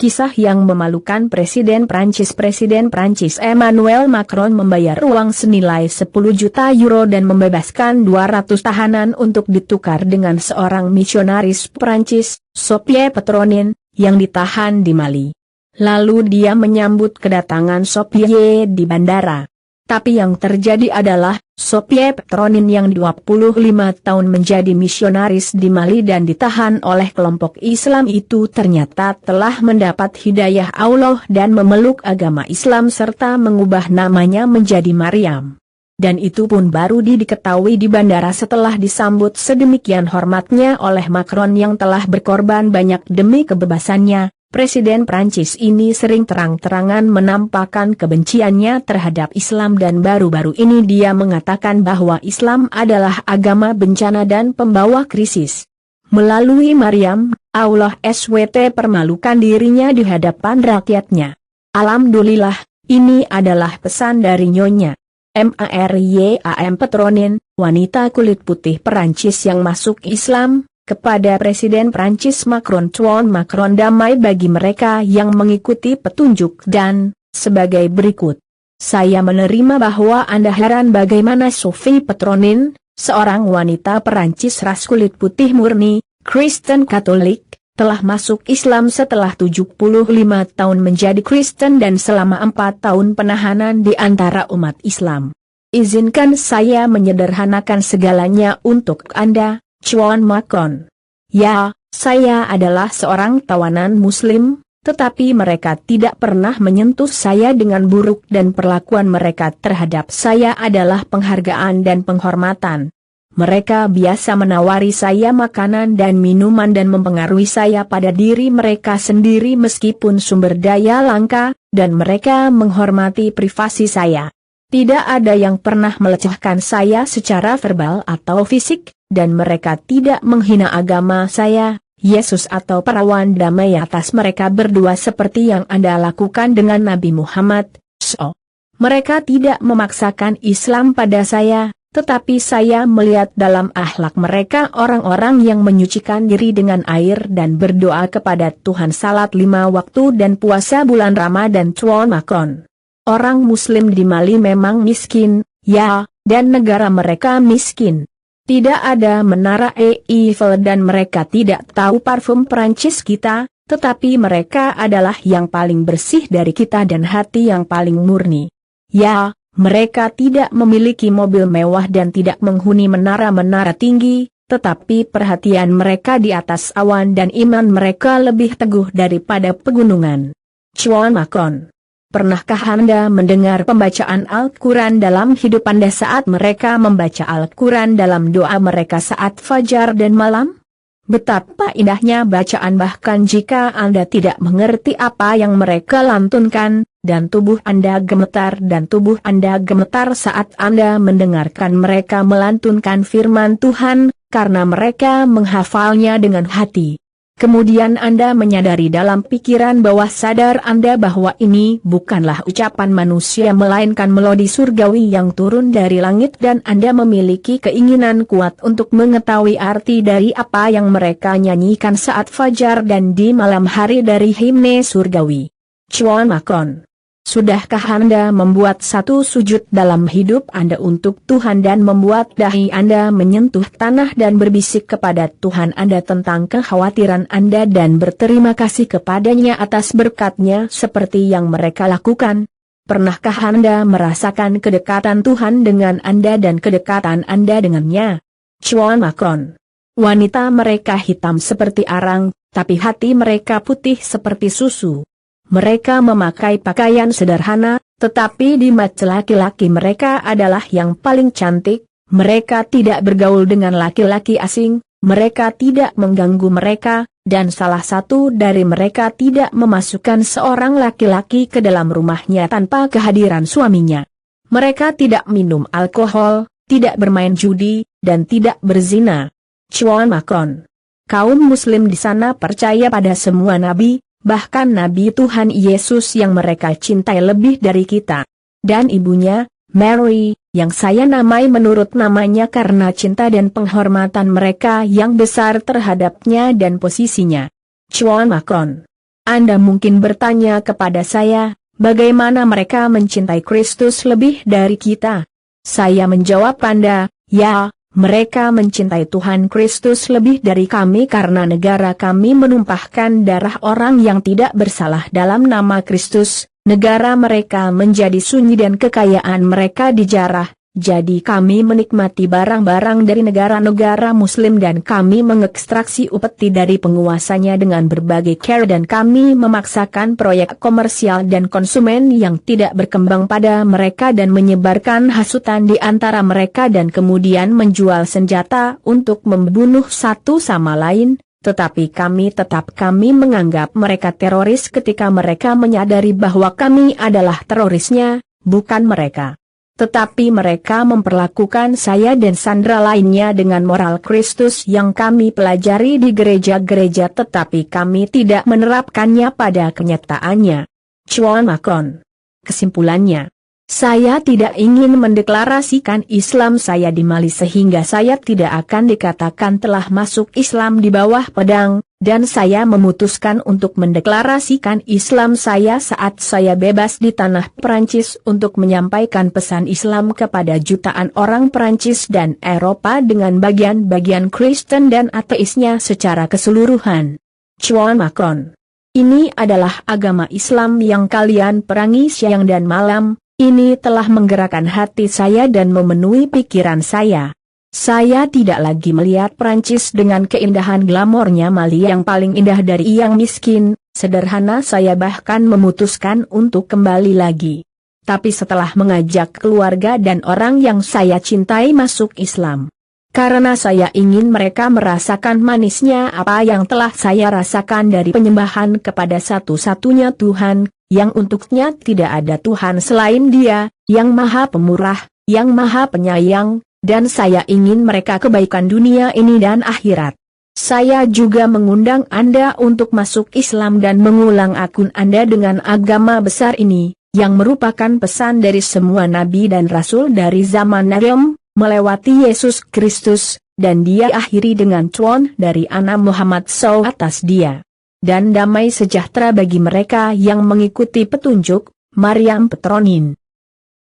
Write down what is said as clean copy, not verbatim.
kisah yang memalukan Presiden Prancis Emmanuel Macron membayar uang senilai 10 juta euro dan membebaskan 200 tahanan untuk ditukar dengan seorang misionaris Prancis, Sophie Petronin, yang ditahan di Mali. Lalu dia menyambut kedatangan Sophie di bandara. Tapi yang terjadi adalah, Sophie Petronin yang 25 tahun menjadi misionaris di Mali dan ditahan oleh kelompok Islam itu ternyata telah mendapat hidayah Allah dan memeluk agama Islam serta mengubah namanya menjadi Maryam. Dan itu pun baru diketahui di bandara setelah disambut sedemikian hormatnya oleh Macron yang telah berkorban banyak demi kebebasannya. Presiden Prancis ini sering terang-terangan menampakkan kebenciannya terhadap Islam dan baru-baru ini dia mengatakan bahwa Islam adalah agama bencana dan pembawa krisis. Melalui Maryam, Allah SWT permalukan dirinya di hadapan rakyatnya. Alhamdulillah, ini adalah pesan dari Nyonya Maryam Petronin, wanita kulit putih Perancis yang masuk Islam, kepada Presiden Prancis Macron. Tuan Macron damai bagi mereka yang mengikuti petunjuk dan, sebagai berikut. Saya menerima bahwa Anda heran bagaimana Sophie Petronin, seorang wanita Perancis ras kulit putih murni, Kristen Katolik, telah masuk Islam setelah 75 tahun menjadi Kristen dan selama 4 tahun penahanan di antara umat Islam. Izinkan saya menyederhanakan segalanya untuk Anda, Tuan Macron. Ya, saya adalah seorang tawanan Muslim, tetapi mereka tidak pernah menyentuh saya dengan buruk dan perlakuan mereka terhadap saya adalah penghargaan dan penghormatan. Mereka biasa menawari saya makanan dan minuman dan mempengaruhi saya pada diri mereka sendiri meskipun sumber daya langka, dan mereka menghormati privasi saya. Tidak ada yang pernah melecehkan saya secara verbal atau fisik, dan mereka tidak menghina agama saya, Yesus atau perawan damai atas mereka berdua seperti yang Anda lakukan dengan Nabi Muhammad, S.O. Mereka tidak memaksakan Islam pada saya, tetapi saya melihat dalam akhlak mereka orang-orang yang menyucikan diri dengan air dan berdoa kepada Tuhan salat 5 waktu dan puasa bulan Ramadan. Tuan Macron. Orang Muslim di Mali memang miskin, ya, dan negara mereka miskin. Tidak ada menara Eiffel dan mereka tidak tahu parfum Prancis kita, tetapi mereka adalah yang paling bersih dari kita dan hati yang paling murni. Ya, mereka tidak memiliki mobil mewah dan tidak menghuni menara-menara tinggi, tetapi perhatian mereka di atas awan dan iman mereka lebih teguh daripada pegunungan. Tuan Macron. Pernahkah Anda mendengar pembacaan Al-Quran dalam hidup Anda saat mereka membaca Al-Quran dalam doa mereka saat fajar dan malam? Betapa indahnya bacaan bahkan jika Anda tidak mengerti apa yang mereka lantunkan, dan tubuh Anda gemetar saat Anda mendengarkan mereka melantunkan firman Tuhan, karena mereka menghafalnya dengan hati. Kemudian Anda menyadari dalam pikiran bawah sadar Anda bahwa ini bukanlah ucapan manusia melainkan melodi surgawi yang turun dari langit dan Anda memiliki keinginan kuat untuk mengetahui arti dari apa yang mereka nyanyikan saat fajar dan di malam hari dari himne surgawi. Tuan Macron. Sudahkah Anda membuat satu sujud dalam hidup Anda untuk Tuhan dan membuat dahi Anda menyentuh tanah dan berbisik kepada Tuhan Anda tentang kekhawatiran Anda dan berterima kasih kepadanya atas berkat-Nya seperti yang mereka lakukan? Pernahkah Anda merasakan kedekatan Tuhan dengan Anda dan kedekatan Anda dengannya? Tuan Macron. Wanita mereka hitam seperti arang, tapi hati mereka putih seperti susu. Mereka memakai pakaian sederhana, tetapi di mata laki-laki mereka adalah yang paling cantik. Mereka tidak bergaul dengan laki-laki asing, mereka tidak mengganggu mereka, dan salah satu dari mereka tidak memasukkan seorang laki-laki ke dalam rumahnya tanpa kehadiran suaminya. Mereka tidak minum alkohol, tidak bermain judi, dan tidak berzina. Tuan Macron. Kaum Muslim di sana percaya pada semua nabi, bahkan Nabi Tuhan Yesus yang mereka cintai lebih dari kita. Dan ibunya, Mary, yang saya namai menurut namanya karena cinta dan penghormatan mereka yang besar terhadapnya dan posisinya. Tuan Macron. Anda mungkin bertanya kepada saya, bagaimana mereka mencintai Kristus lebih dari kita? Saya menjawab Anda, ya, mereka mencintai Tuhan Kristus lebih dari kami karena negara kami menumpahkan darah orang yang tidak bersalah dalam nama Kristus, negara mereka menjadi sunyi dan kekayaan mereka dijarah, jadi kami menikmati barang-barang dari negara-negara Muslim dan kami mengekstraksi upeti dari penguasanya dengan berbagai cara dan kami memaksakan proyek komersial dan konsumen yang tidak berkembang pada mereka dan menyebarkan hasutan di antara mereka dan kemudian menjual senjata untuk membunuh satu sama lain, tetapi kami menganggap mereka teroris ketika mereka menyadari bahwa kami adalah terorisnya, bukan mereka. Tetapi mereka memperlakukan saya dan sandera lainnya dengan moral Kristus yang kami pelajari di gereja-gereja tetapi kami tidak menerapkannya pada kenyataannya. Chuan Macron. Kesimpulannya, saya tidak ingin mendeklarasikan Islam saya di Mali sehingga saya tidak akan dikatakan telah masuk Islam di bawah pedang, dan saya memutuskan untuk mendeklarasikan Islam saya saat saya bebas di tanah Perancis untuk menyampaikan pesan Islam kepada jutaan orang Perancis dan Eropa dengan bagian-bagian Kristen dan ateisnya secara keseluruhan. Chuan Macron. Ini adalah agama Islam yang kalian perangi siang dan malam, ini telah menggerakkan hati saya dan memenuhi pikiran saya. Saya tidak lagi melihat Prancis dengan keindahan glamornya Mali yang paling indah dari yang miskin, sederhana saya bahkan memutuskan untuk kembali lagi. Tapi setelah mengajak keluarga dan orang yang saya cintai masuk Islam. Karena saya ingin mereka merasakan manisnya apa yang telah saya rasakan dari penyembahan kepada satu-satunya Tuhan, yang untuknya tidak ada Tuhan selain Dia, yang Maha Pemurah, yang Maha Penyayang, dan saya ingin mereka kebaikan dunia ini dan akhirat. Saya juga mengundang Anda untuk masuk Islam dan mengulang akun Anda dengan agama besar ini, yang merupakan pesan dari semua nabi dan rasul dari zaman Nabi, melewati Yesus Kristus, dan dia akhiri dengan Tuan dari anak Muhammad SAW atas dia. Dan damai sejahtera bagi mereka yang mengikuti petunjuk, Maryam Petronin.